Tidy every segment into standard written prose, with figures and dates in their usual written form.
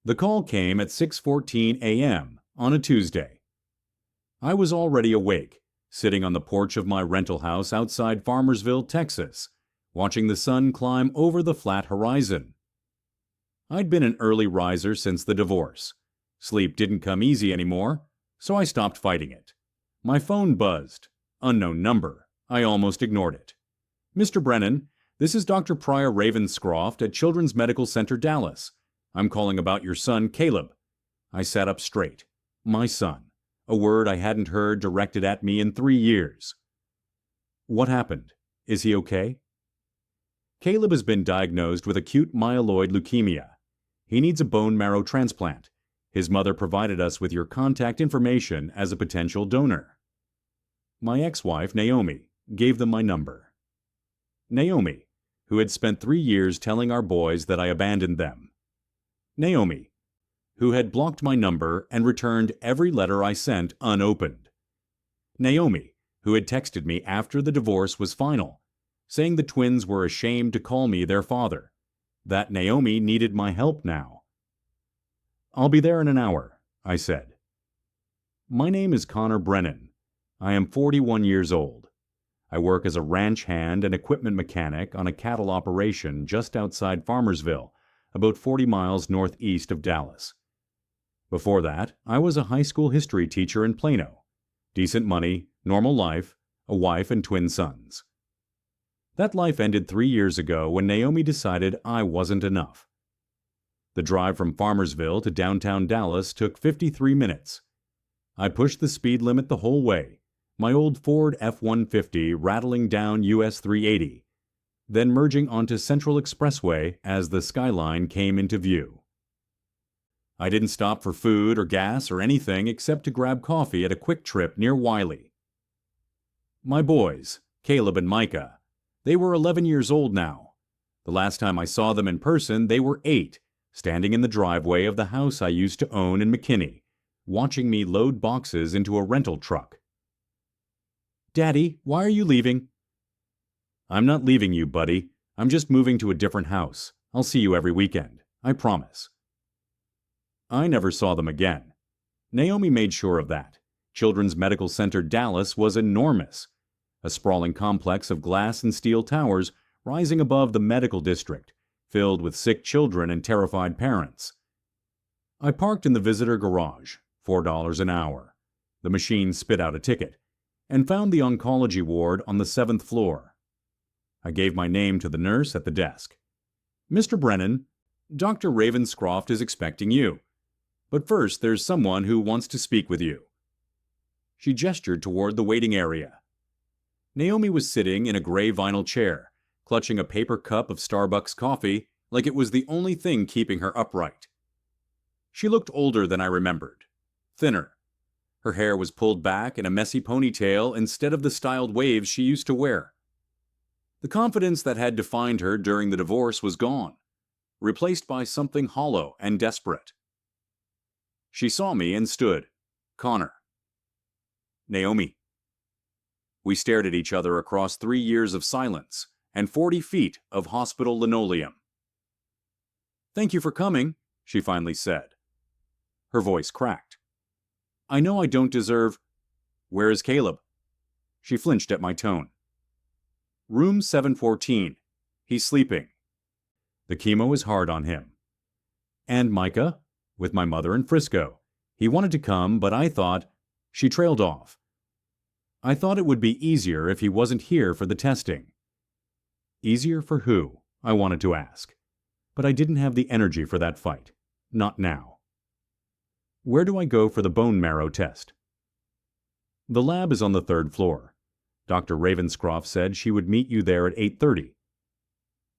The call came at 6:14 a.m. on a Tuesday. I was already awake, sitting on the porch of my rental house outside Farmersville, Texas, watching the sun climb over the flat horizon. I'd been an early riser since the divorce. Sleep didn't come easy anymore, so I stopped fighting it. My phone buzzed. Unknown number. I almost ignored it. "Mr. Brennan, this is Dr. Pryor Ravenscroft at Children's Medical Center, Dallas. I'm calling about your son, Caleb." I sat up straight. My son. A word I hadn't heard directed at me in 3 years. "What happened? Is he okay?" "Caleb has been diagnosed with acute myeloid leukemia. He needs a bone marrow transplant. His mother provided us with your contact information as a potential donor." My ex-wife, Naomi, gave them my number. Naomi, who had spent 3 years telling our boys that I abandoned them. Naomi, who had blocked my number and returned every letter I sent unopened. Naomi, who had texted me after the divorce was final, saying the twins were ashamed to call me their father, that Naomi needed my help now. "I'll be there in an hour," I said. My name is Connor Brennan. I am 41 years old. I work as a ranch hand and equipment mechanic on a cattle operation just outside Farmersville, about 40 miles northeast of Dallas. Before that, I was a high school history teacher in Plano. Decent money, normal life, a wife and twin sons. That life ended 3 years ago when Naomi decided I wasn't enough. The drive from Farmersville to downtown Dallas took 53 minutes. I pushed the speed limit the whole way, my old Ford F-150 rattling down US 380, then merging onto Central Expressway as the skyline came into view. I didn't stop for food or gas or anything except to grab coffee at a quick trip near Wiley. My boys, Caleb and Micah, they were 11 years old now. The last time I saw them in person, they were 8, standing in the driveway of the house I used to own in McKinney, watching me load boxes into a rental truck. "Daddy, why are you leaving?" "I'm not leaving you, buddy. I'm just moving to a different house. I'll see you every weekend. I promise." I never saw them again. Naomi made sure of that. Children's Medical Center Dallas was enormous. A sprawling complex of glass and steel towers rising above the medical district, filled with sick children and terrified parents. I parked in the visitor garage, $4 an hour. The machine spit out a ticket, and found the oncology ward on the 7th floor. I gave my name to the nurse at the desk. "Mr. Brennan, Dr. Ravenscroft is expecting you. But first, there's someone who wants to speak with you." She gestured toward the waiting area. Naomi was sitting in a gray vinyl chair, clutching a paper cup of Starbucks coffee like it was the only thing keeping her upright. She looked older than I remembered, thinner. Her hair was pulled back in a messy ponytail instead of the styled waves she used to wear. The confidence that had defined her during the divorce was gone, replaced by something hollow and desperate. She saw me and stood. "Connor." "Naomi." We stared at each other across 3 years of silence and 40 feet of hospital linoleum. "Thank you for coming," she finally said. Her voice cracked. "I know I don't deserve—" "Where is Caleb?" She flinched at my tone. "Room 714. He's sleeping. The chemo is hard on him." "And Micah?" "With my mother in Frisco. He wanted to come, but I thought—" She trailed off. "I thought it would be easier if he wasn't here for the testing." Easier for who? I wanted to ask. But I didn't have the energy for that fight. Not now. "Where do I go for the bone marrow test?" "The lab is on the 3rd floor. Dr. Ravenscroft said she would meet you there at 8:30.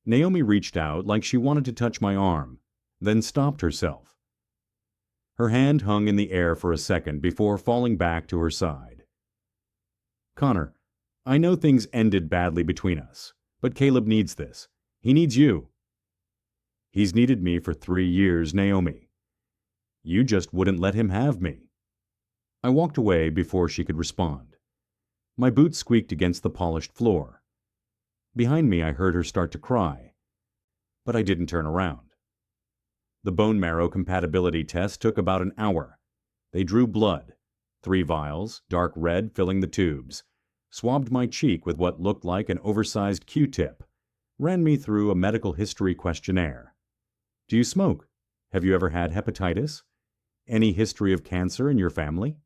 Naomi reached out like she wanted to touch my arm, then stopped herself. Her hand hung in the air for a second before falling back to her side. "Connor, I know things ended badly between us, but Caleb needs this. He needs you." "He's needed me for 3 years, Naomi. You just wouldn't let him have me." I walked away before she could respond. My boots squeaked against the polished floor. Behind me I heard her start to cry, but I didn't turn around. The bone marrow compatibility test took about an hour. They drew blood, 3 vials, dark red filling the tubes, swabbed my cheek with what looked like an oversized Q-tip, ran me through a medical history questionnaire. Do you smoke? Have you ever had hepatitis? Any history of cancer in your family?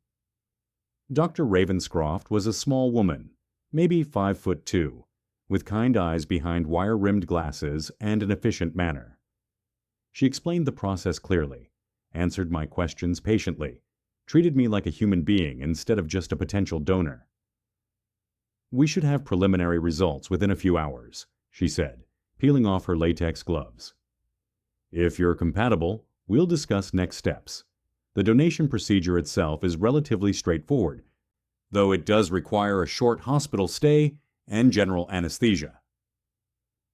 Dr. Ravenscroft was a small woman, maybe 5'2", with kind eyes behind wire-rimmed glasses and an efficient manner. She explained the process clearly, answered my questions patiently, treated me like a human being instead of just a potential donor. We should have preliminary results within a few hours, she said, peeling off her latex gloves. If you're compatible, we'll discuss next steps. The donation procedure itself is relatively straightforward, though it does require a short hospital stay and general anesthesia.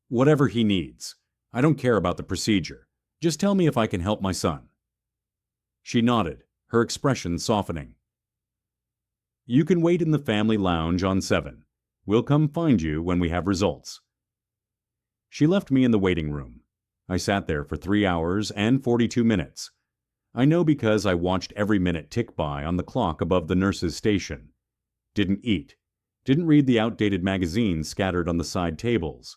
Whatever he needs. I don't care about the procedure. Just tell me if I can help my son. She nodded, her expression softening. You can wait in the family lounge on 7. We'll come find you when we have results. She left me in the waiting room. I sat there for 3 hours and 42 minutes. I know because I watched every minute tick by on the clock above the nurse's station. Didn't eat. Didn't read the outdated magazines scattered on the side tables.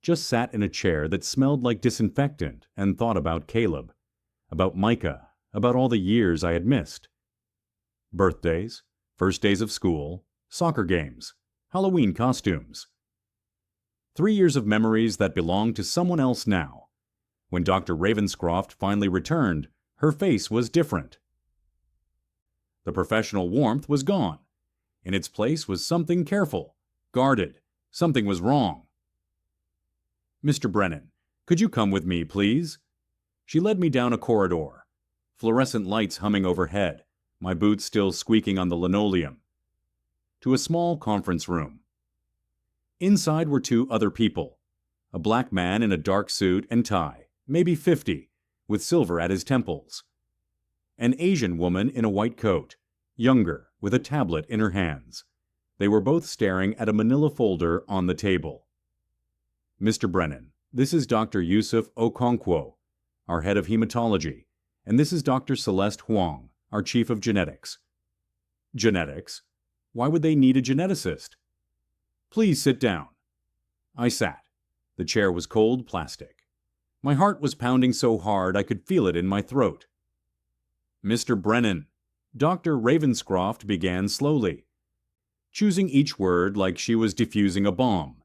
Just sat in a chair that smelled like disinfectant and thought about Caleb, about Micah, about all the years I had missed. Birthdays, first days of school, soccer games, Halloween costumes. 3 years of memories that belonged to someone else now. When Dr. Ravenscroft finally returned, her face was different. The professional warmth was gone. In its place was something careful, guarded. Something was wrong. Mr. Brennan, could you come with me, please? She led me down a corridor, fluorescent lights humming overhead, my boots still squeaking on the linoleum, to a small conference room. Inside were 2 other people, a black man in a dark suit and tie, maybe 50, with silver at his temples. An Asian woman in a white coat, younger, with a tablet in her hands. They were both staring at a manila folder on the table. Mr. Brennan, this is Dr. Yusuf Okonkwo, our head of hematology, and this is Dr. Celeste Huang, our chief of genetics. Genetics? Why would they need a geneticist? Please sit down. I sat. The chair was cold plastic. My heart was pounding so hard I could feel it in my throat. Mr. Brennan, Dr. Ravenscroft began slowly, choosing each word like she was defusing a bomb.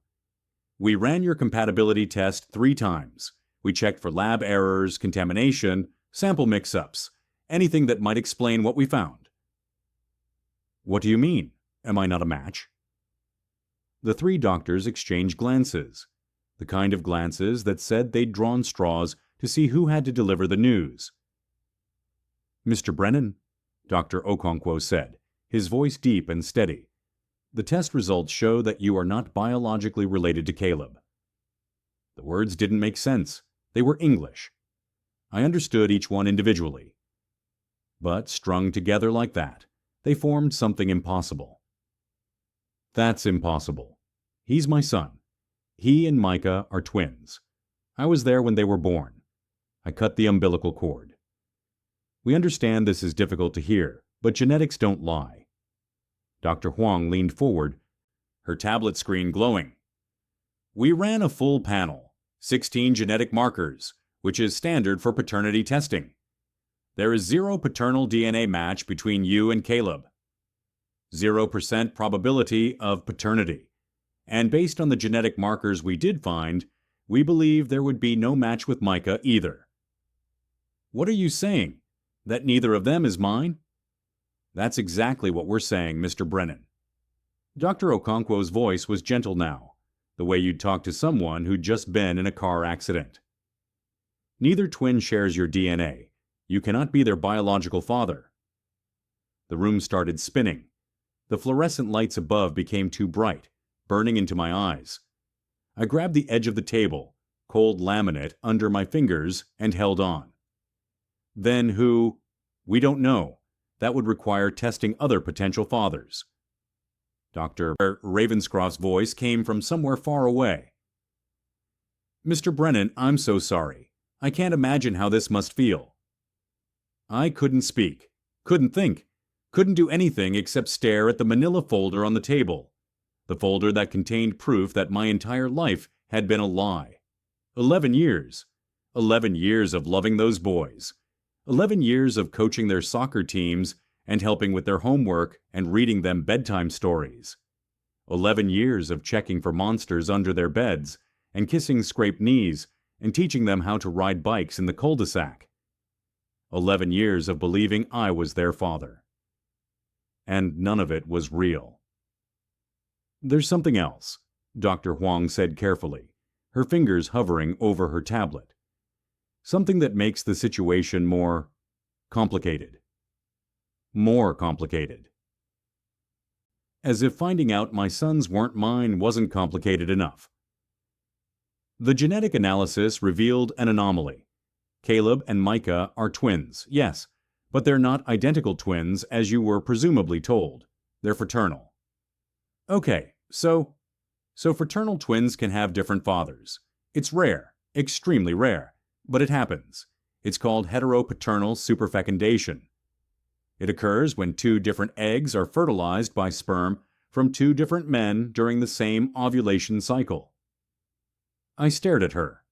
We ran your compatibility test 3 times. We checked for lab errors, contamination, sample mix-ups, anything that might explain what we found. What do you mean? Am I not a match? The 3 doctors exchanged glances, the kind of glances that said they'd drawn straws to see who had to deliver the news. Mr. Brennan, Dr. Okonkwo said, his voice deep and steady. The test results show that you are not biologically related to Caleb. The words didn't make sense. They were English. I understood each one individually. But strung together like that, they formed something impossible. That's impossible. He's my son. He and Micah are twins. I was there when they were born. I cut the umbilical cord. We understand this is difficult to hear, but genetics don't lie. Dr. Huang leaned forward, her tablet screen glowing. We ran a full panel, 16 genetic markers, which is standard for paternity testing. There is 0 paternal DNA match between you and Caleb. 0% probability of paternity. And based on the genetic markers we did find, we believe there would be no match with Micah either. What are you saying? That neither of them is mine? That's exactly what we're saying, Mr. Brennan. Dr. Okonkwo's voice was gentle now, the way you'd talk to someone who'd just been in a car accident. Neither twin shares your DNA. You cannot be their biological father. The room started spinning. The fluorescent lights above became too bright, burning into my eyes. I grabbed the edge of the table, cold laminate under my fingers, and held on. Then who? We don't know. That would require testing other potential fathers. Dr. Ravenscroft's voice came from somewhere far away. Mr. Brennan, I'm so sorry. I can't imagine how this must feel." I couldn't speak, couldn't think, couldn't do anything except stare at the manila folder on the table, the folder that contained proof that my entire life had been a lie. 11 years. 11 years of loving those boys. 11 years of coaching their soccer teams and helping with their homework and reading them bedtime stories. 11 years of checking for monsters under their beds and kissing scraped knees and teaching them how to ride bikes in the cul-de-sac. 11 years of believing I was their father. And none of it was real. "There's something else," Dr. Huang said carefully, her fingers hovering over her tablet. "Something that makes the situation more complicated. More complicated." As if finding out my sons weren't mine wasn't complicated enough. The genetic analysis revealed an anomaly. Caleb and Micah are twins, yes, but they're not identical twins as you were presumably told. They're fraternal. Okay, so fraternal twins can have different fathers. It's rare, extremely rare, but it happens. It's called heteropaternal superfecundation. It occurs when two different eggs are fertilized by sperm from two different men during the same ovulation cycle. I stared at her.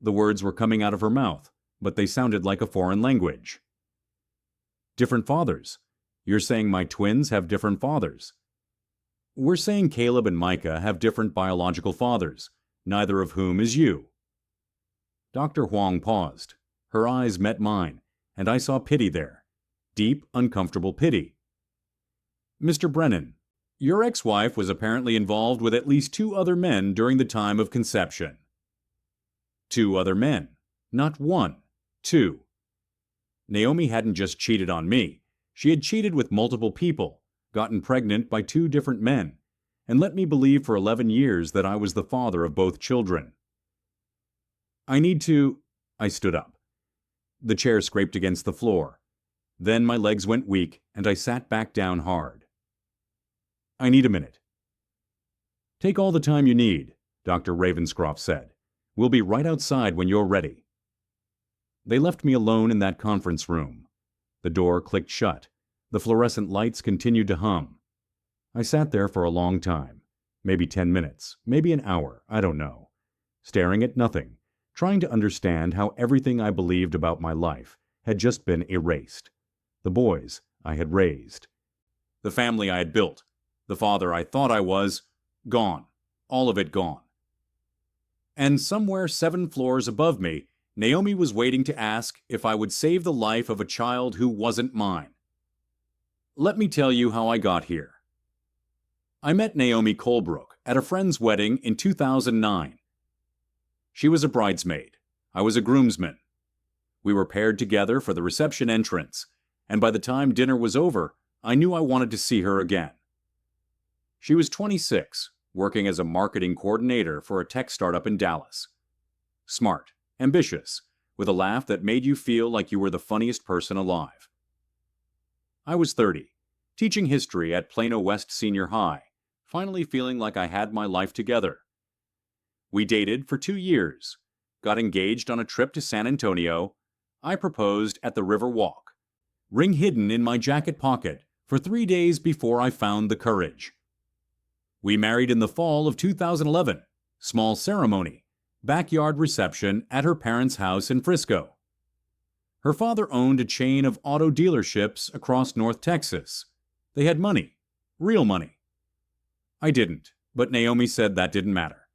The words were coming out of her mouth, but they sounded like a foreign language. "Different fathers? You're saying my twins have different fathers?" "We're saying Caleb and Micah have different biological fathers, neither of whom is you." Dr. Huang paused. Her eyes met mine, and I saw pity there. Deep, uncomfortable pity. "Mr. Brennan, your ex-wife was apparently involved with at least 2 other men during the time of conception." 2 other men. Not 1. 2. Naomi hadn't just cheated on me. She had cheated with multiple people, gotten pregnant by 2 different men, and let me believe for 11 years that I was the father of both children. "I need to—" I stood up. The chair scraped against the floor. Then my legs went weak, and I sat back down hard. "I need a minute." "Take all the time you need," Dr. Ravenscroft said. "We'll be right outside when you're ready." They left me alone in that conference room. The door clicked shut. The fluorescent lights continued to hum. I sat there for a long time, maybe 10 minutes, maybe an hour, I don't know, staring at nothing, trying to understand how everything I believed about my life had just been erased. The boys I had raised, the family I had built, the father I thought I was, gone, all of it gone. And somewhere 7 floors above me, Naomi was waiting to ask if I would save the life of a child who wasn't mine. Let me tell you how I got here. I met Naomi Colebrook at a friend's wedding in 2009. She was a bridesmaid. I was a groomsman. We were paired together for the reception entrance, and by the time dinner was over, I knew I wanted to see her again. She was 26, working as a marketing coordinator for a tech startup in Dallas. Smart, ambitious, with a laugh that made you feel like you were the funniest person alive. I was 30, teaching history at Plano West Senior High, finally feeling like I had my life together. We dated for 2 years, got engaged on a trip to San Antonio. I proposed at the River Walk, ring hidden in my jacket pocket, for 3 days before I found the courage. We married in the fall of 2011, small ceremony, backyard reception at her parents' house in Frisco. Her father owned a chain of auto dealerships across North Texas. They had money, real money. I didn't, but Naomi said that didn't matter.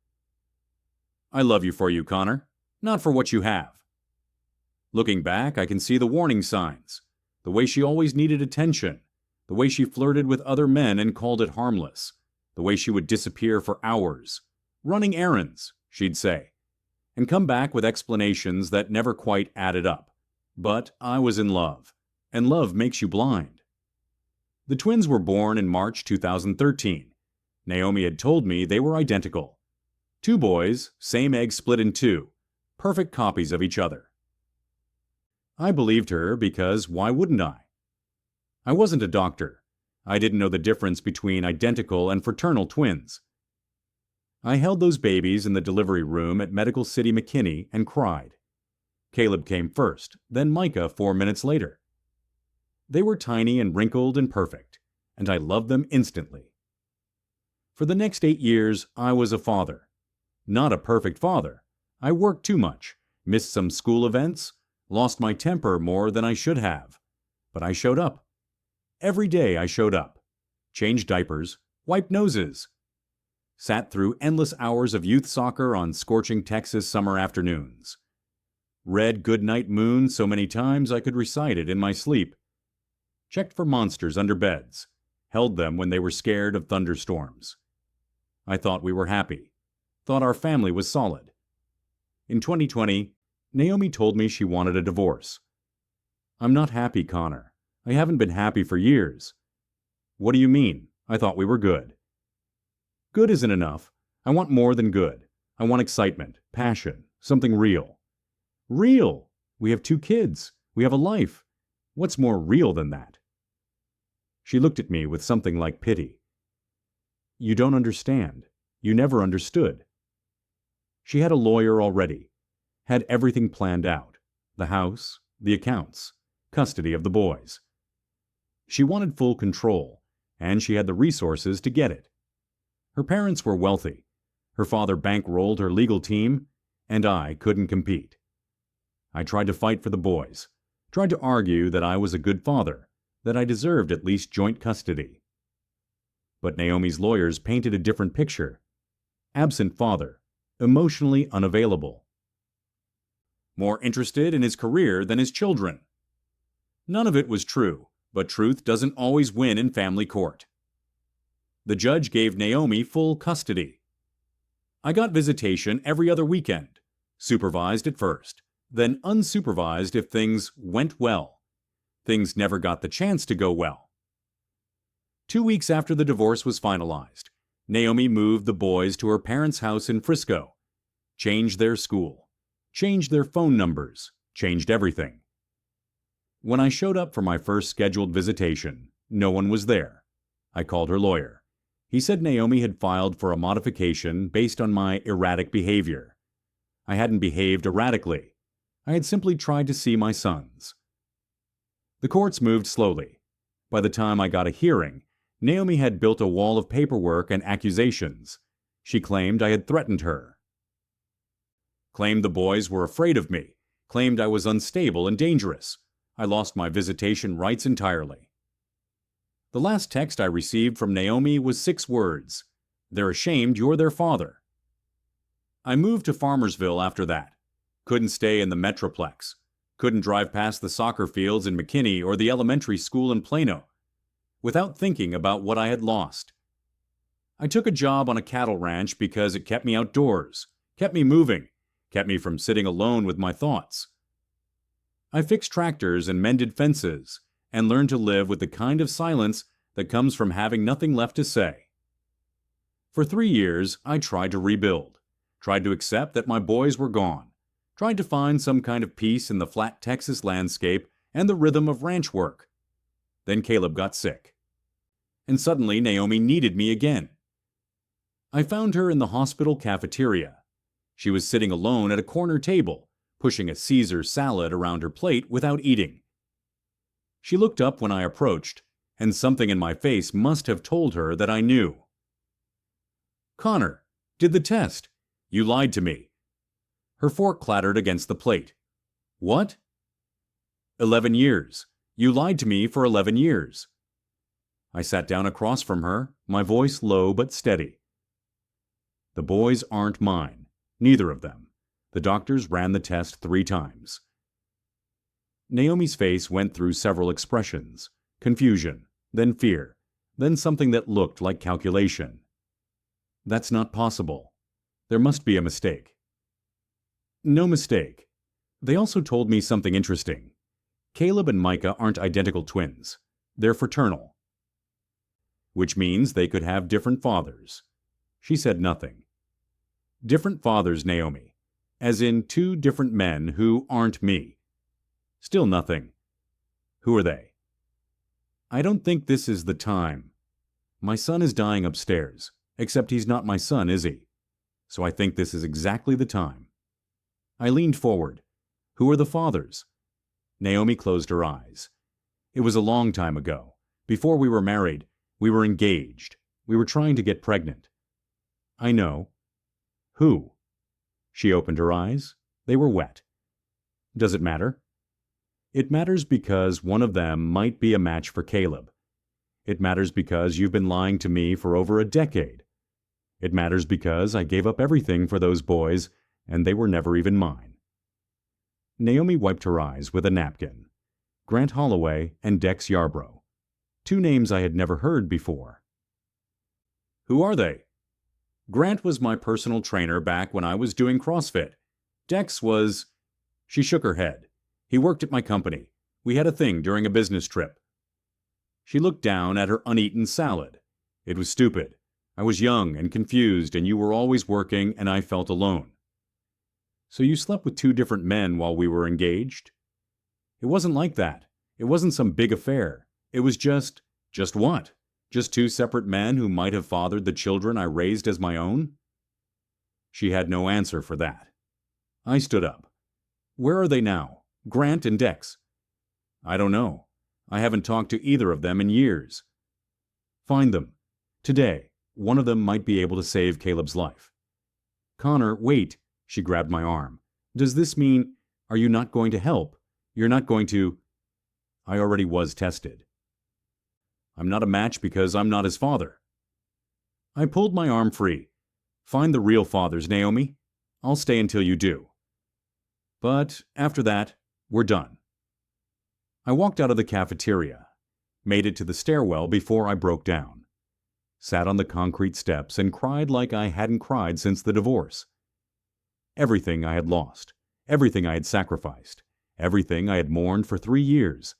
"I love you for you, Connor, not for what you have." Looking back, I can see the warning signs, the way she always needed attention, the way she flirted with other men and called it harmless, the way she would disappear for hours, running errands, she'd say, and come back with explanations that never quite added up. But I was in love, and love makes you blind. The twins were born in March 2013. Naomi had told me they were identical. 2 boys, same egg split in 2, perfect copies of each other. I believed her because why wouldn't I? I wasn't a doctor. I didn't know the difference between identical and fraternal twins. I held those babies in the delivery room at Medical City McKinney and cried. Caleb came first, then Micah 4 minutes later. They were tiny and wrinkled and perfect, and I loved them instantly. For the next 8 years, I was a father. Not a perfect father. I worked too much, missed some school events, lost my temper more than I should have. But I showed up. Every day I showed up. Changed diapers, wiped noses. Sat through endless hours of youth soccer on scorching Texas summer afternoons. Read Goodnight Moon so many times I could recite it in my sleep. Checked for monsters under beds. Held them when they were scared of thunderstorms. I thought we were happy. Thought our family was solid. In 2020, Naomi told me she wanted a divorce. I'm not happy, Connor. I haven't been happy for years. What do you mean? I thought we were good. Good isn't enough. I want more than good. I want excitement, passion, something real. Real! We have 2 kids. We have a life. What's more real than that? She looked at me with something like pity. You don't understand. You never understood. She had a lawyer already, had everything planned out, the house, the accounts, custody of the boys. She wanted full control, and she had the resources to get it. Her parents were wealthy. Her father bankrolled her legal team, and I couldn't compete. I tried to fight for the boys, tried to argue that I was a good father, that I deserved at least joint custody. But Naomi's lawyers painted a different picture. Absent father, emotionally unavailable. More interested in his career than his children. None of it was true, but truth doesn't always win in family court. The judge gave Naomi full custody. I got visitation every other weekend, supervised at first, then unsupervised if things went well. Things never got the chance to go well. 2 weeks after the divorce was finalized, Naomi moved the boys to her parents' house in Frisco, changed their school, changed their phone numbers, changed everything. When I showed up for my first scheduled visitation, no one was there. I called her lawyer. He said Naomi had filed for a modification based on my erratic behavior. I hadn't behaved erratically. I had simply tried to see my sons. The courts moved slowly. By the time I got a hearing, Naomi had built a wall of paperwork and accusations. She claimed I had threatened her. Claimed the boys were afraid of me. Claimed I was unstable and dangerous. I lost my visitation rights entirely. The last text I received from Naomi was 6 words. They're ashamed you're their father. I moved to Farmersville after that. Couldn't stay in the Metroplex. Couldn't drive past the soccer fields in McKinney or the elementary school in Plano without thinking about what I had lost. I took a job on a cattle ranch because it kept me outdoors, kept me moving, kept me from sitting alone with my thoughts. I fixed tractors and mended fences and learned to live with the kind of silence that comes from having nothing left to say. For 3 years, I tried to rebuild, tried to accept that my boys were gone, tried to find some kind of peace in the flat Texas landscape and the rhythm of ranch work. Then Caleb got sick. And suddenly Naomi needed me again. I found her in the hospital cafeteria. She was sitting alone at a corner table, pushing a Caesar salad around her plate without eating. She looked up when I approached, and something in my face must have told her that I knew. Connor, did the test. You lied to me. Her fork clattered against the plate. What? 11 years. You lied to me for 11 years. I sat down across from her, my voice low but steady. The boys aren't mine, neither of them. The doctors ran the test 3 times. Naomi's face went through several expressions, confusion, then fear, then something that looked like calculation. That's not possible. There must be a mistake. No mistake. They also told me something interesting. Caleb and Micah aren't identical twins. They're fraternal. Which means they could have different fathers. She said nothing. Different fathers, Naomi. As in 2 different men who aren't me. Still nothing. Who are they? I don't think this is the time. My son is dying upstairs, except he's not my son, is he? So I think this is exactly the time. I leaned forward. Who are the fathers? Naomi closed her eyes. It was a long time ago. Before we were married, we were engaged. We were trying to get pregnant. I know. Who? She opened her eyes. They were wet. Does it matter? It matters because one of them might be a match for Caleb. It matters because you've been lying to me for over a decade. It matters because I gave up everything for those boys, and they were never even mine. Naomi wiped her eyes with a napkin. Grant Holloway and Dex Yarbrough. Two names I had never heard before. Who are they? Grant was my personal trainer back when I was doing CrossFit. Dex was... She shook her head. He worked at my company. We had a thing during a business trip. She looked down at her uneaten salad. It was stupid. I was young and confused, and you were always working, and I felt alone. So you slept with two different men while we were engaged? It wasn't like that. It wasn't some big affair. It was just what? Just two separate men who might have fathered the children I raised as my own? She had no answer for that. I stood up. Where are they now? Grant and Dex? I don't know. I haven't talked to either of them in years. Find them. Today, one of them might be able to save Caleb's life. Connor, wait. She grabbed my arm. Does this mean, are you not going to help? You're not going to... I already was tested. I'm not a match because I'm not his father. I pulled my arm free. Find the real fathers, Naomi. I'll stay until you do. But after that, we're done. I walked out of the cafeteria, made it to the stairwell before I broke down, sat on the concrete steps and cried like I hadn't cried since the divorce. Everything I had lost, everything I had sacrificed, everything I had mourned for 3 years.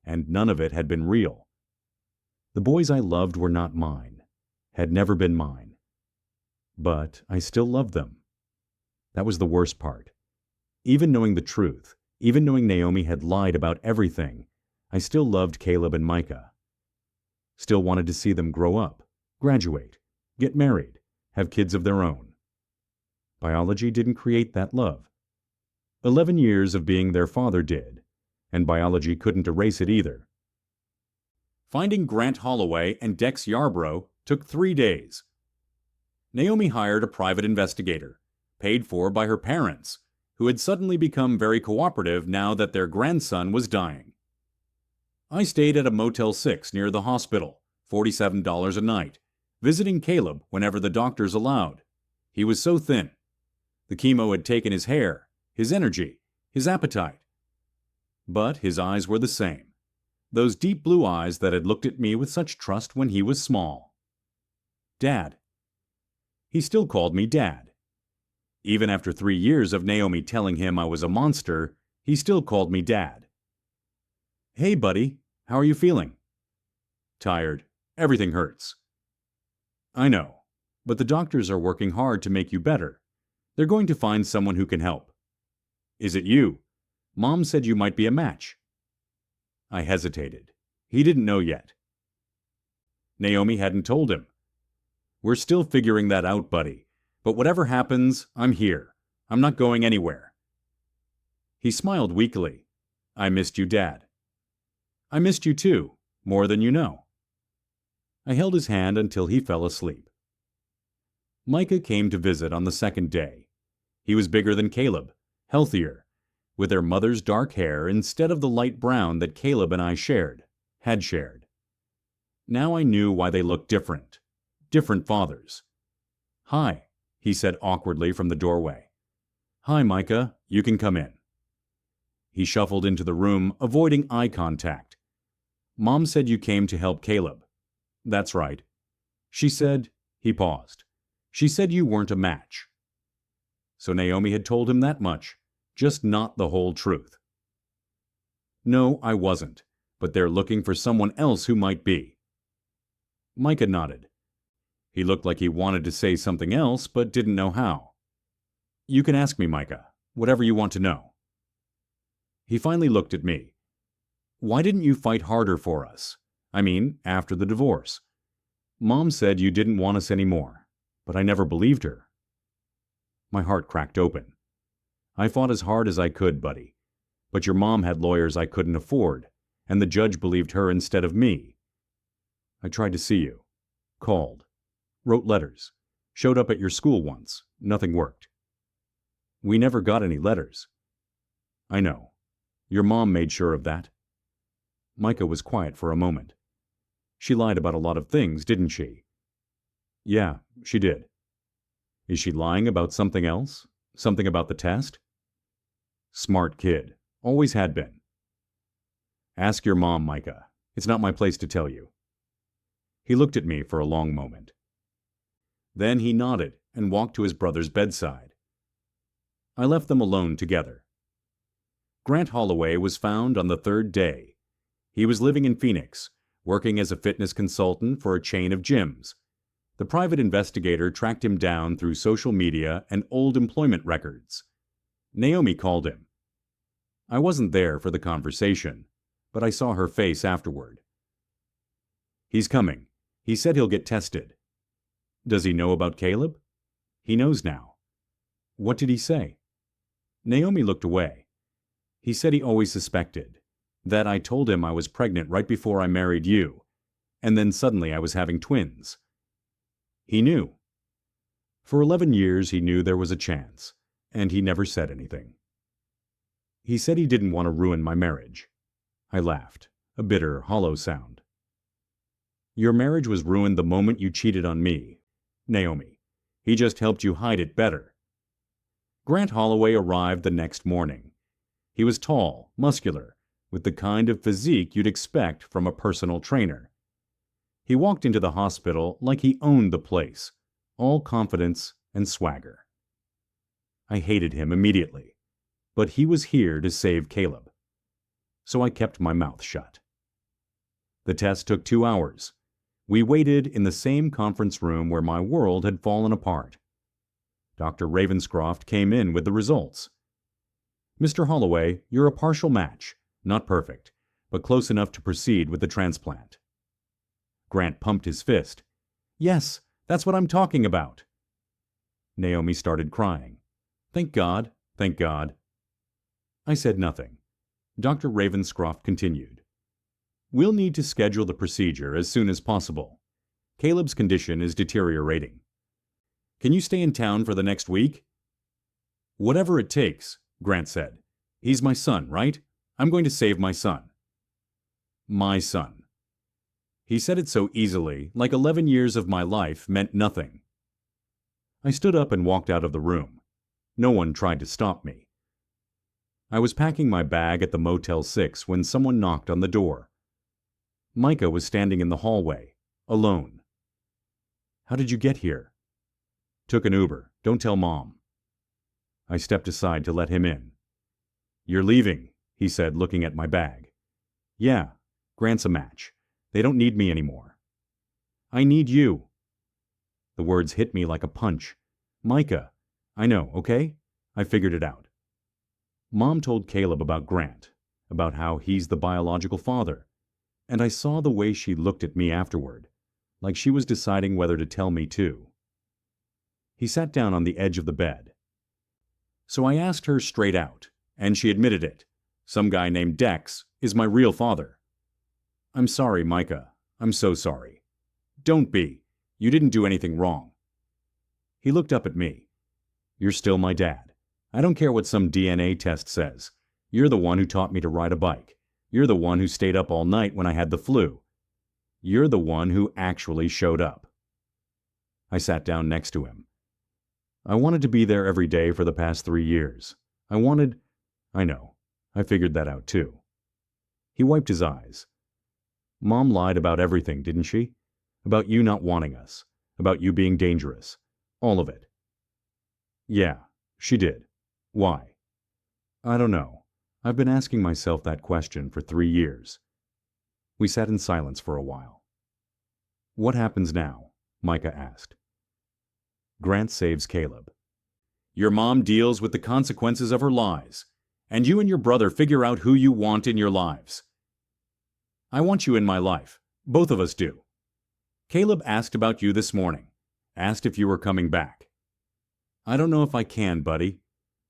And none of it had been real. The boys I loved were not mine, had never been mine. But I still loved them. That was the worst part. Even knowing the truth, even knowing Naomi had lied about everything, I still loved Caleb and Micah. Still wanted to see them grow up, graduate, get married, have kids of their own. Biology didn't create that love. 11 years of being their father did, and biology couldn't erase it either. Finding Grant Holloway and Dex Yarbrough took 3 days. Naomi hired a private investigator, paid for by her parents, who had suddenly become very cooperative now that their grandson was dying. I stayed at a Motel 6 near the hospital, $47 a night, visiting Caleb whenever the doctors allowed. He was so thin. The chemo had taken his hair, his energy, his appetite. But his eyes were the same. Those deep blue eyes that had looked at me with such trust when he was small. Dad. He still called me Dad. Even after 3 years of Naomi telling him I was a monster, he still called me Dad. Hey, buddy, how are you feeling? Tired. Everything hurts. I know, but the doctors are working hard to make you better. They're going to find someone who can help. Is it you? Mom said you might be a match. I hesitated. He didn't know yet. Naomi hadn't told him. We're still figuring that out, buddy. But whatever happens, I'm here. I'm not going anywhere. He smiled weakly. I missed you, Dad. I missed you too, more than you know. I held his hand until he fell asleep. Micah came to visit on the second day. He was bigger than Caleb, healthier, with their mother's dark hair instead of the light brown that Caleb and I had shared. Now I knew why they looked different. Different fathers. Hi, he said awkwardly from the doorway. Hi, Micah, you can come in. He shuffled into the room, avoiding eye contact. Mom said you came to help Caleb. That's right. She said, he paused. She said you weren't a match. So Naomi had told him that much, just not the whole truth. No, I wasn't, but they're looking for someone else who might be. Micah nodded. He looked like he wanted to say something else, but didn't know how. You can ask me, Micah, whatever you want to know. He finally looked at me. Why didn't you fight harder for us? I mean, after the divorce. Mom said you didn't want us anymore, but I never believed her. My heart cracked open. I fought as hard as I could, buddy. But your mom had lawyers I couldn't afford, and the judge believed her instead of me. I tried to see you. Called. Wrote letters. Showed up at your school once. Nothing worked. We never got any letters. I know. Your mom made sure of that. Micah was quiet for a moment. She lied about a lot of things, didn't she? Yeah, she did. Is she lying about something else? Something about the test? Smart kid. Always had been. Ask your mom, Micah. It's not my place to tell you. He looked at me for a long moment. Then he nodded and walked to his brother's bedside. I left them alone together. Grant Holloway was found on the third day. He was living in Phoenix, working as a fitness consultant for a chain of gyms. The private investigator tracked him down through social media and old employment records. Naomi called him. I wasn't there for the conversation, but I saw her face afterward. He's coming. He said he'll get tested. Does he know about Caleb? He knows now. What did he say? Naomi looked away. He said he always suspected, that I told him I was pregnant right before I married you, and then suddenly I was having twins. He knew. For 11 years he knew there was a chance, and he never said anything. He said he didn't want to ruin my marriage. I laughed, a bitter, hollow sound. Your marriage was ruined the moment you cheated on me, Naomi. He just helped you hide it better. Grant Holloway arrived the next morning. He was tall, muscular, with the kind of physique you'd expect from a personal trainer. He walked into the hospital like he owned the place, all confidence and swagger. I hated him immediately, but he was here to save Caleb. So I kept my mouth shut. The test took 2 hours. We waited in the same conference room where my world had fallen apart. Dr. Ravenscroft came in with the results. Mr. Holloway, you're a partial match, not perfect, but close enough to proceed with the transplant. Grant pumped his fist. Yes, that's what I'm talking about. Naomi started crying. Thank God, thank God. I said nothing. Dr. Ravenscroft continued. We'll need to schedule the procedure as soon as possible. Caleb's condition is deteriorating. Can you stay in town for the next week? Whatever it takes, Grant said. He's my son, right? I'm going to save my son. My son. He said it so easily, like 11 years of my life meant nothing. I stood up and walked out of the room. No one tried to stop me. I was packing my bag at the Motel 6 when someone knocked on the door. Micah was standing in the hallway, alone. How did you get here? Took an Uber. Don't tell Mom. I stepped aside to let him in. You're leaving, he said, looking at my bag. Yeah, Grant's a match. They don't need me anymore. I need you. The words hit me like a punch. Micah. I know, okay? I figured it out. Mom told Caleb about Grant, about how he's the biological father, and I saw the way she looked at me afterward, like she was deciding whether to tell me too. He sat down on the edge of the bed. So I asked her straight out, and she admitted it. Some guy named Dex is my real father. I'm sorry, Micah. I'm so sorry. Don't be. You didn't do anything wrong. He looked up at me. You're still my dad. I don't care what some DNA test says. You're the one who taught me to ride a bike. You're the one who stayed up all night when I had the flu. You're the one who actually showed up. I sat down next to him. I wanted to be there every day for the past 3 years. I know. I figured that out too. He wiped his eyes. Mom lied about everything, didn't she? About you not wanting us. About you being dangerous. All of it. Yeah, she did. Why? I don't know. I've been asking myself that question for 3 years. We sat in silence for a while. What happens now? Micah asked. Grant saves Caleb. Your mom deals with the consequences of her lies, and you and your brother figure out who you want in your lives. I want you in my life. Both of us do. Caleb asked about you this morning. Asked if you were coming back. I don't know if I can, buddy.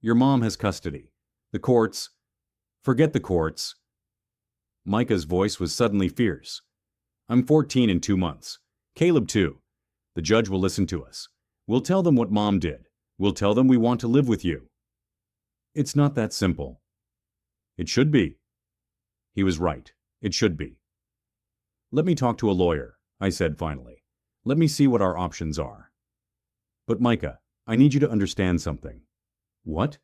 Your mom has custody. The courts... Forget the courts. Micah's voice was suddenly fierce. I'm 14 in 2 months. Caleb too. The judge will listen to us. We'll tell them what Mom did. We'll tell them we want to live with you. It's not that simple. It should be. He was right. It should be. Let me talk to a lawyer, I said finally. Let me see what our options are. But Micah, I need you to understand something. What?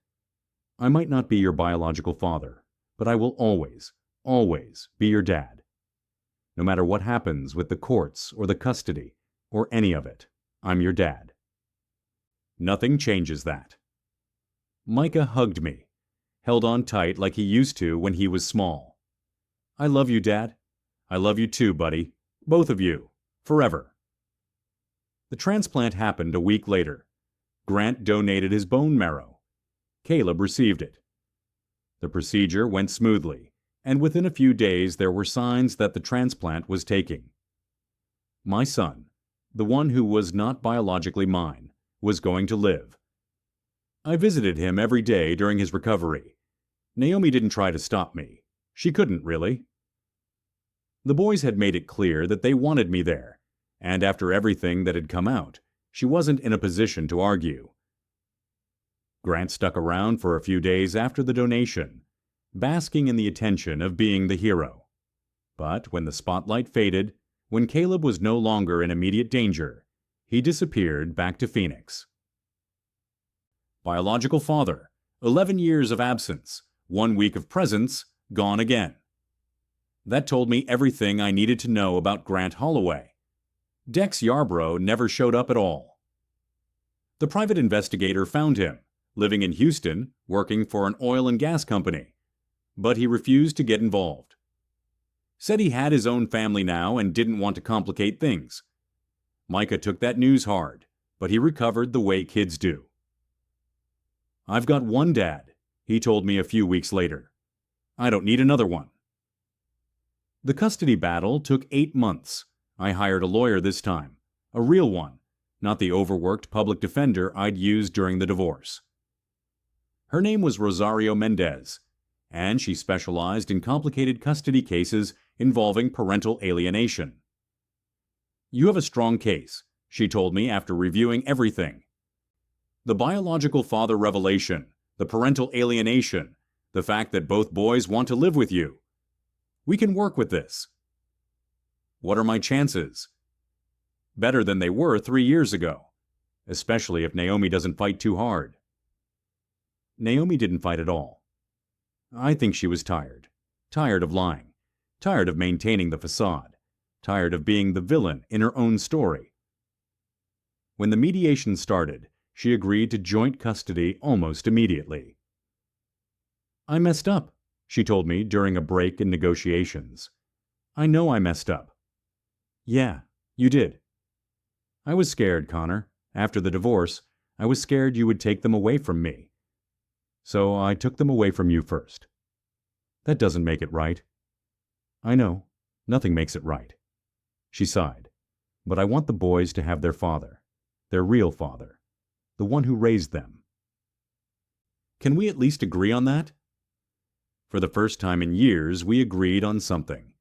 I might not be your biological father, but I will always, always be your dad. No matter what happens with the courts or the custody or any of it, I'm your dad. Nothing changes that. Micah hugged me, held on tight like he used to when he was small. I love you, Dad. I love you too, buddy. Both of you. Forever. The transplant happened a week later. Grant donated his bone marrow. Caleb received it. The procedure went smoothly, and within a few days there were signs that the transplant was taking. My son, the one who was not biologically mine, was going to live. I visited him every day during his recovery. Naomi didn't try to stop me. She couldn't, really. The boys had made it clear that they wanted me there, and after everything that had come out, she wasn't in a position to argue. Grant stuck around for a few days after the donation, basking in the attention of being the hero. But when the spotlight faded, when Caleb was no longer in immediate danger, he disappeared back to Phoenix. Biological father, 11 years of absence, 1 week of presence, gone again. That told me everything I needed to know about Grant Holloway. Dex Yarbrough never showed up at all. The private investigator found him, living in Houston, working for an oil and gas company, but he refused to get involved. Said he had his own family now and didn't want to complicate things. Micah took that news hard, but he recovered the way kids do. I've got one dad, he told me a few weeks later. I don't need another one. The custody battle took 8 months. I hired a lawyer this time, a real one, not the overworked public defender I'd used during the divorce. Her name was Rosario Mendez, and she specialized in complicated custody cases involving parental alienation. You have a strong case, she told me after reviewing everything. The biological father revelation, the parental alienation, the fact that both boys want to live with you. We can work with this. What are my chances? Better than they were 3 years ago, especially if Naomi doesn't fight too hard. Naomi didn't fight at all. I think she was tired. Tired of lying. Tired of maintaining the facade. Tired of being the villain in her own story. When the mediation started, she agreed to joint custody almost immediately. I messed up, she told me during a break in negotiations. I know I messed up. Yeah, you did. I was scared, Connor. After the divorce, I was scared you would take them away from me. So I took them away from you first. That doesn't make it right. I know. Nothing makes it right. She sighed. But I want the boys to have their father. Their real father. The one who raised them. Can we at least agree on that? For the first time in years, we agreed on something.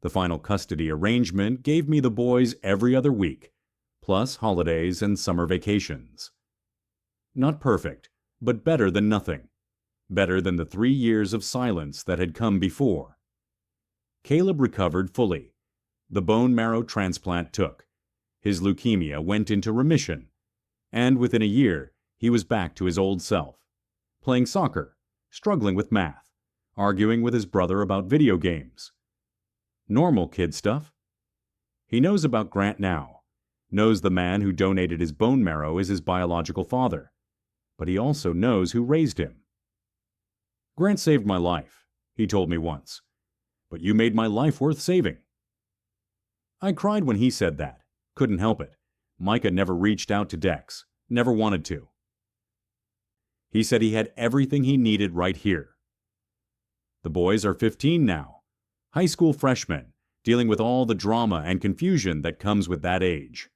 The final custody arrangement gave me the boys every other week, plus holidays and summer vacations. Not perfect, but better than nothing. Better than the 3 years of silence that had come before. Caleb recovered fully. The bone marrow transplant took. His leukemia went into remission. And within a year, he was back to his old self. Playing soccer, struggling with math, arguing with his brother about video games. Normal kid stuff. He knows about Grant now. Knows the man who donated his bone marrow is his biological father. But he also knows who raised him. Grant saved my life, he told me once. But you made my life worth saving. I cried when he said that. Couldn't help it. Micah never reached out to Dex. Never wanted to. He said he had everything he needed right here. The boys are 15 now. High school freshmen, dealing with all the drama and confusion that comes with that age.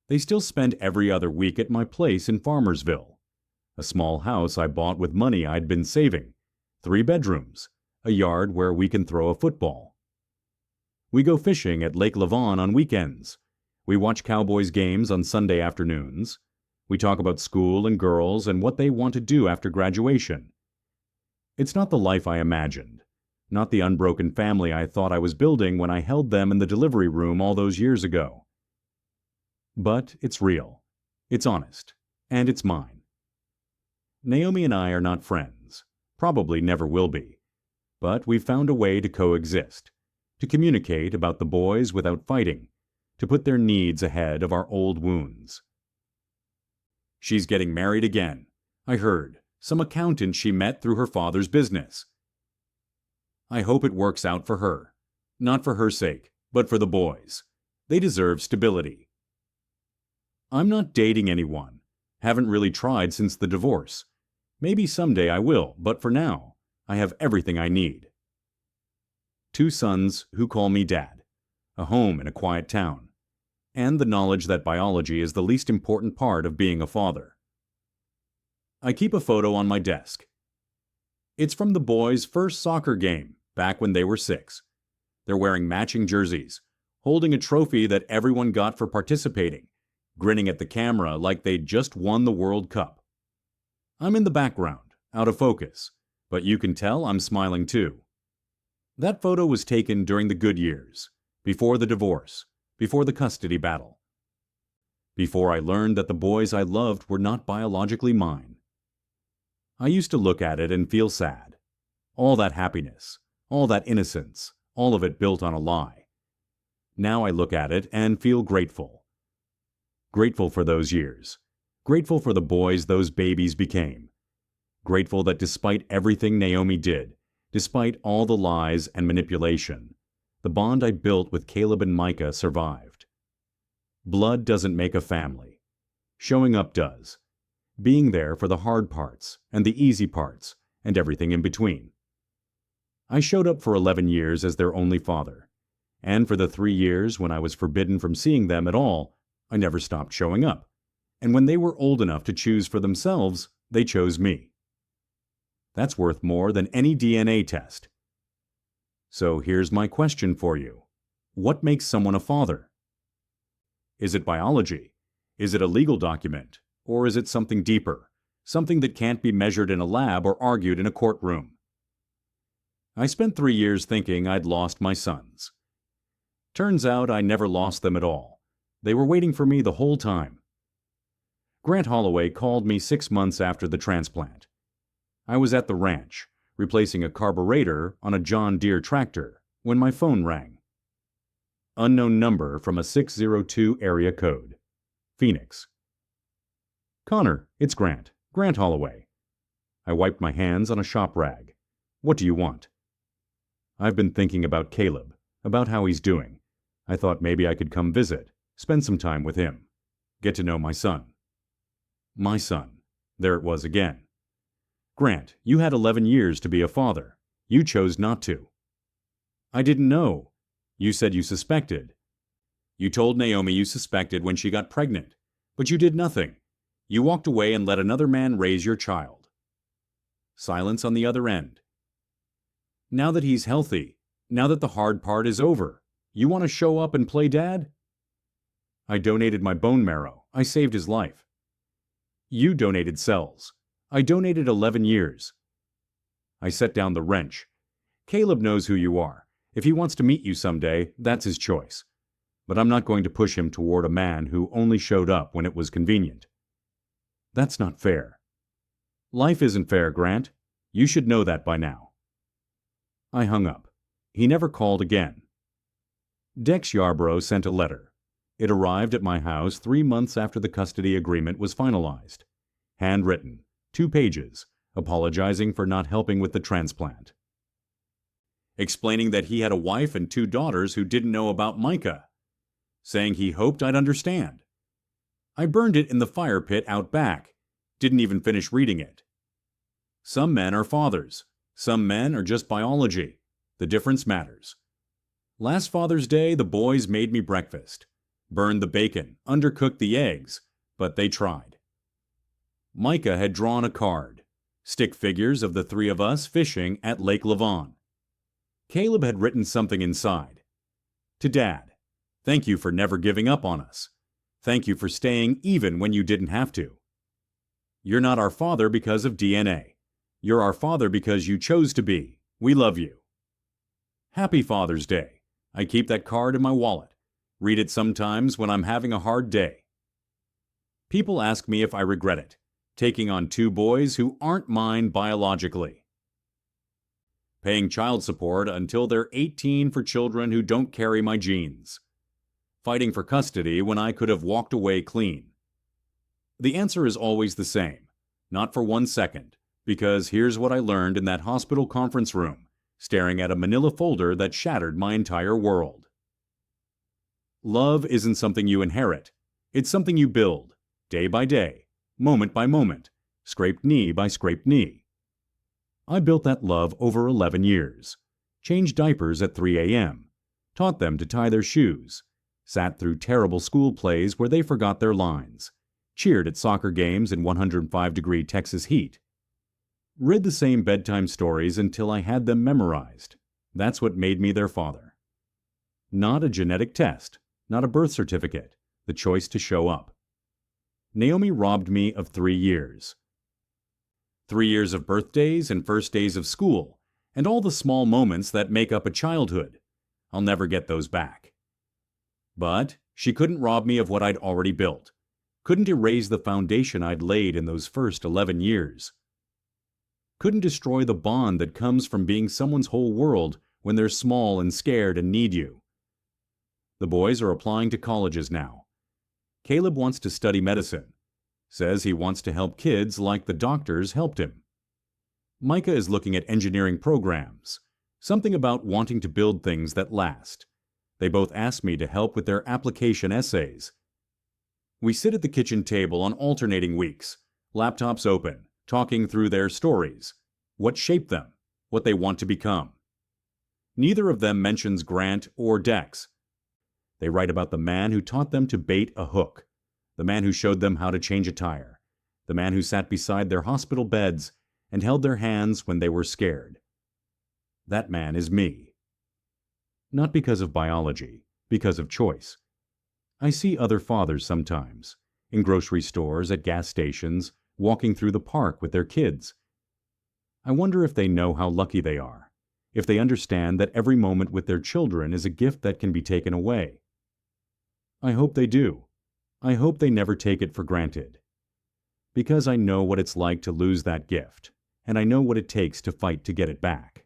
They still spend every other week at my place in Farmersville. A small house I bought with money I'd been saving. 3 bedrooms. A yard where we can throw a football. We go fishing at Lake Lavon on weekends. We watch Cowboys games on Sunday afternoons. We talk about school and girls and what they want to do after graduation. It's not the life I imagined. Not the unbroken family I thought I was building when I held them in the delivery room all those years ago. But it's real. It's honest. And it's mine. Naomi and I are not friends. Probably never will be. But we've found a way to coexist. To communicate about the boys without fighting. To put their needs ahead of our old wounds. She's getting married again. I heard. Some accountant she met through her father's business. I hope it works out for her. Not for her sake, but for the boys. They deserve stability. I'm not dating anyone. Haven't really tried since the divorce. Maybe someday I will, but for now, I have everything I need. 2 sons who call me Dad. A home in a quiet town. And the knowledge that biology is the least important part of being a father. I keep a photo on my desk. It's from the boys' first soccer game, back when they were 6. They're wearing matching jerseys, holding a trophy that everyone got for participating, grinning at the camera like they'd just won the World Cup. I'm in the background, out of focus, but you can tell I'm smiling too. That photo was taken during the good years, before the divorce, before the custody battle. Before I learned that the boys I loved were not biologically mine. I used to look at it and feel sad. All that happiness, all that innocence, all of it built on a lie. Now I look at it and feel grateful. Grateful for those years. Grateful for the boys those babies became. Grateful that despite everything Naomi did, despite all the lies and manipulation, the bond I built with Caleb and Micah survived. Blood doesn't make a family. Showing up does. Being there for the hard parts and the easy parts and everything in between. I showed up for 11 years as their only father. And for the 3 years when I was forbidden from seeing them at all, I never stopped showing up. And when they were old enough to choose for themselves, they chose me. That's worth more than any DNA test. So here's my question for you. What makes someone a father? Is it biology? Is it a legal document? Or is it something deeper? Something that can't be measured in a lab or argued in a courtroom? I spent 3 years thinking I'd lost my sons. Turns out I never lost them at all. They were waiting for me the whole time. Grant Holloway called me 6 months after the transplant. I was at the ranch, replacing a carburetor on a John Deere tractor, when my phone rang. Unknown number from a 602 area code. Phoenix. Connor, it's Grant. Grant Holloway. I wiped my hands on a shop rag. What do you want? I've been thinking about Caleb, about how he's doing. I thought maybe I could come visit, spend some time with him, get to know my son. My son. There it was again. Grant, you had 11 years to be a father. You chose not to. I didn't know. You said you suspected. You told Naomi you suspected when she got pregnant, but you did nothing. You walked away and let another man raise your child. Silence on the other end. Now that he's healthy, now that the hard part is over, you want to show up and play dad? I donated my bone marrow. I saved his life. You donated cells. I donated 11 years. I set down the wrench. Caleb knows who you are. If he wants to meet you someday, that's his choice. But I'm not going to push him toward a man who only showed up when it was convenient. That's not fair. Life isn't fair, Grant. You should know that by now. I hung up. He never called again. Dex Yarbrough sent a letter. It arrived at my house 3 months after the custody agreement was finalized. Handwritten, 2 pages, apologizing for not helping with the transplant. Explaining that he had a wife and 2 daughters who didn't know about Micah. Saying he hoped I'd understand. I burned it in the fire pit out back. Didn't even finish reading it. Some men are fathers. Some men are just biology. The difference matters. Last Father's Day, the boys made me breakfast. Burned the bacon, undercooked the eggs, but they tried. Micah had drawn a card, stick figures of the three of us fishing at Lake Lavon. Caleb had written something inside. To Dad, thank you for never giving up on us. Thank you for staying even when you didn't have to. You're not our father because of DNA. You're our father because you chose to be. We love you. Happy Father's Day. I keep that card in my wallet. Read it sometimes when I'm having a hard day. People ask me if I regret it, taking on two boys who aren't mine biologically. Paying child support until they're 18 for children who don't carry my genes. Fighting for custody when I could have walked away clean. The answer is always the same, not for 1 second, because here's what I learned in that hospital conference room, staring at a manila folder that shattered my entire world. Love isn't something you inherit. It's something you build, day by day, moment by moment, scraped knee by scraped knee. I built that love over 11 years, changed diapers at 3 a.m., taught them to tie their shoes, sat through terrible school plays where they forgot their lines, cheered at soccer games in 105-degree Texas heat, read the same bedtime stories until I had them memorized. That's what made me their father. Not a genetic test, not a birth certificate, the choice to show up. Naomi robbed me of 3 years. 3 years of birthdays and first days of school, and all the small moments that make up a childhood. I'll never get those back. But she couldn't rob me of what I'd already built, couldn't erase the foundation I'd laid in those first 11 years. Couldn't destroy the bond that comes from being someone's whole world when they're small and scared and need you. The boys are applying to colleges now. Caleb wants to study medicine. Says he wants to help kids like the doctors helped him. Micah is looking at engineering programs, something about wanting to build things that last. They both ask me to help with their application essays. We sit at the kitchen table on alternating weeks, laptops open, talking through their stories, what shaped them, what they want to become. Neither of them mentions Grant or Dex. They write about the man who taught them to bait a hook, the man who showed them how to change a tire, the man who sat beside their hospital beds and held their hands when they were scared. That man is me. Not because of biology, because of choice. I see other fathers sometimes, in grocery stores, at gas stations, walking through the park with their kids. I wonder if they know how lucky they are, if they understand that every moment with their children is a gift that can be taken away. I hope they do. I hope they never take it for granted. Because I know what it's like to lose that gift, and I know what it takes to fight to get it back.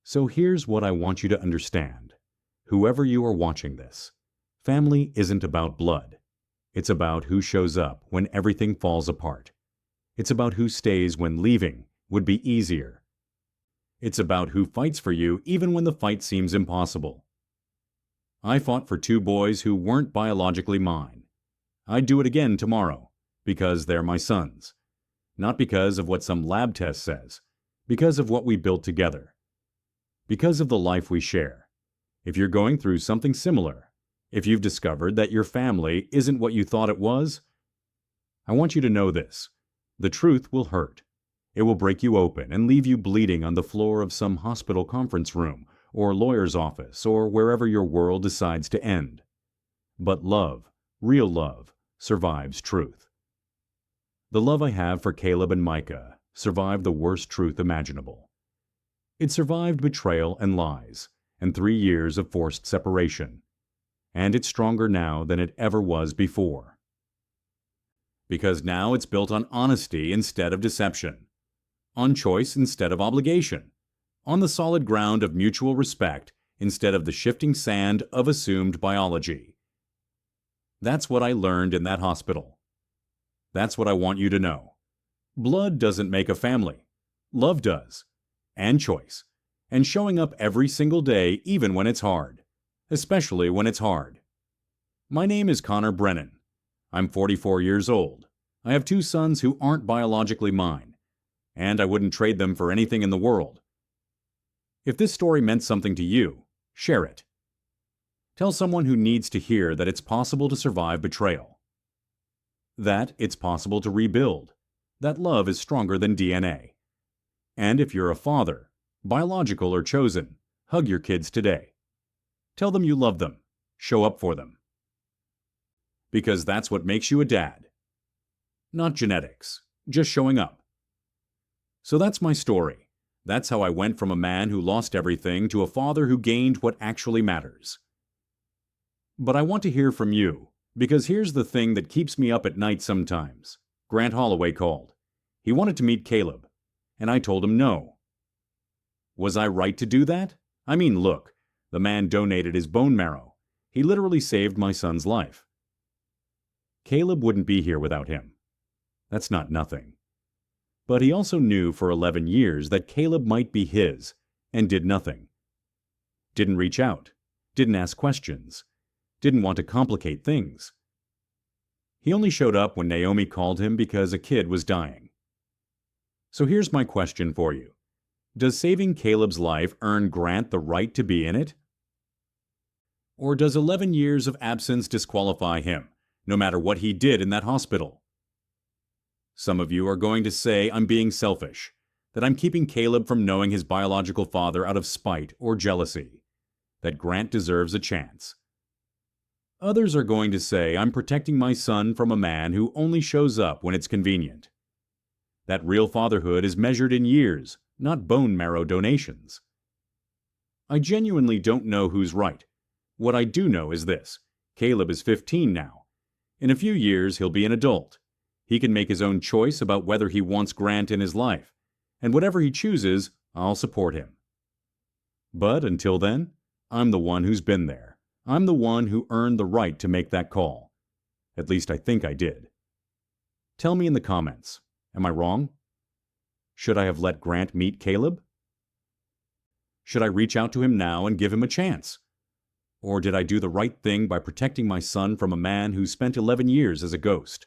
So here's what I want you to understand. Whoever you are watching this, family isn't about blood. It's about who shows up when everything falls apart. It's about who stays when leaving would be easier. It's about who fights for you even when the fight seems impossible. I fought for 2 boys who weren't biologically mine. I'd do it again tomorrow, because they're my sons. Not because of what some lab test says, because of what we built together. Because of the life we share. If you're going through something similar, if you've discovered that your family isn't what you thought it was, I want you to know this. The truth will hurt. It will break you open and leave you bleeding on the floor of some hospital conference room or lawyer's office or wherever your world decides to end. But love, real love, survives truth. The love I have for Caleb and Micah survived the worst truth imaginable. It survived betrayal and lies, and 3 years of forced separation. And it's stronger now than it ever was before. Because now it's built on honesty instead of deception, on choice instead of obligation, on the solid ground of mutual respect instead of the shifting sand of assumed biology. That's what I learned in that hospital. That's what I want you to know. Blood doesn't make a family. Love does. And choice. And showing up every single day even when it's hard. Especially when it's hard. My name is Connor Brennan. I'm 44 years old. I have 2 sons who aren't biologically mine. And I wouldn't trade them for anything in the world. If this story meant something to you, share it. Tell someone who needs to hear that it's possible to survive betrayal. that it's possible to rebuild, that love is stronger than DNA. And if you're a father, biological or chosen, hug your kids today. Tell them you love them. Show up for them. Because that's what makes you a dad. Not genetics, just showing up. So that's my story. That's how I went from a man who lost everything to a father who gained what actually matters. But I want to hear from you, because here's the thing that keeps me up at night sometimes. Grant Holloway called. He wanted to meet Caleb, and I told him no. Was I right to do that? I mean, look, the man donated his bone marrow. He literally saved my son's life. Caleb wouldn't be here without him. That's not nothing. But he also knew for 11 years that Caleb might be his, and did nothing. Didn't reach out, didn't ask questions, didn't want to complicate things. He only showed up when Naomi called him because a kid was dying. So here's my question for you. Does saving Caleb's life earn Grant the right to be in it? Or does 11 years of absence disqualify him, no matter what he did in that hospital? Some of you are going to say I'm being selfish, that I'm keeping Caleb from knowing his biological father out of spite or jealousy, that Grant deserves a chance. Others are going to say I'm protecting my son from a man who only shows up when it's convenient. That real fatherhood is measured in years, not bone marrow donations. I genuinely don't know who's right. What I do know is this. Caleb is 15 now. In a few years, he'll be an adult. He can make his own choice about whether he wants Grant in his life, and whatever he chooses, I'll support him. But until then, I'm the one who's been there. I'm the one who earned the right to make that call. At least I think I did. Tell me in the comments, am I wrong? Should I have let Grant meet Caleb? Should I reach out to him now and give him a chance? Or did I do the right thing by protecting my son from a man who spent 11 years as a ghost?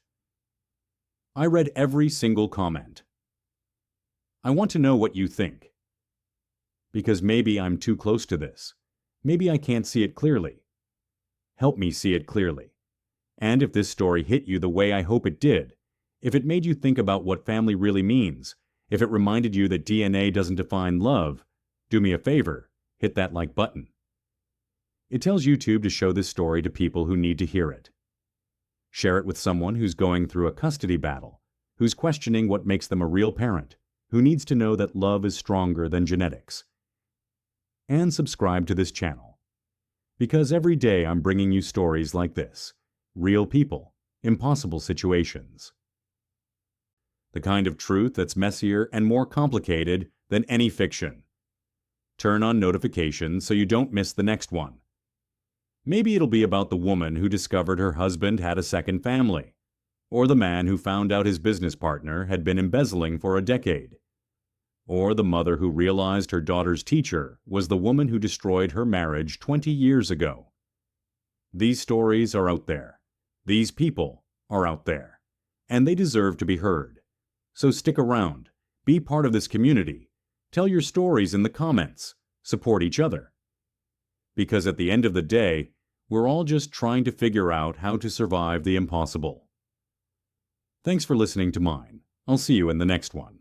I read every single comment. I want to know what you think. Because maybe I'm too close to this. Maybe I can't see it clearly. Help me see it clearly. And if this story hit you the way I hope it did, if it made you think about what family really means, if it reminded you that DNA doesn't define love, do me a favor, hit that like button. It tells YouTube to show this story to people who need to hear it. Share it with someone who's going through a custody battle, who's questioning what makes them a real parent, who needs to know that love is stronger than genetics. And subscribe to this channel. Because every day I'm bringing you stories like this. Real people, impossible situations. The kind of truth that's messier and more complicated than any fiction. Turn on notifications so you don't miss the next one. Maybe it'll be about the woman who discovered her husband had a second family, or the man who found out his business partner had been embezzling for a decade, or the mother who realized her daughter's teacher was the woman who destroyed her marriage 20 years ago. These stories are out there. These people are out there, and they deserve to be heard. So stick around, be part of this community, tell your stories in the comments, support each other. Because at the end of the day, we're all just trying to figure out how to survive the impossible. Thanks for listening to mine. I'll see you in the next one.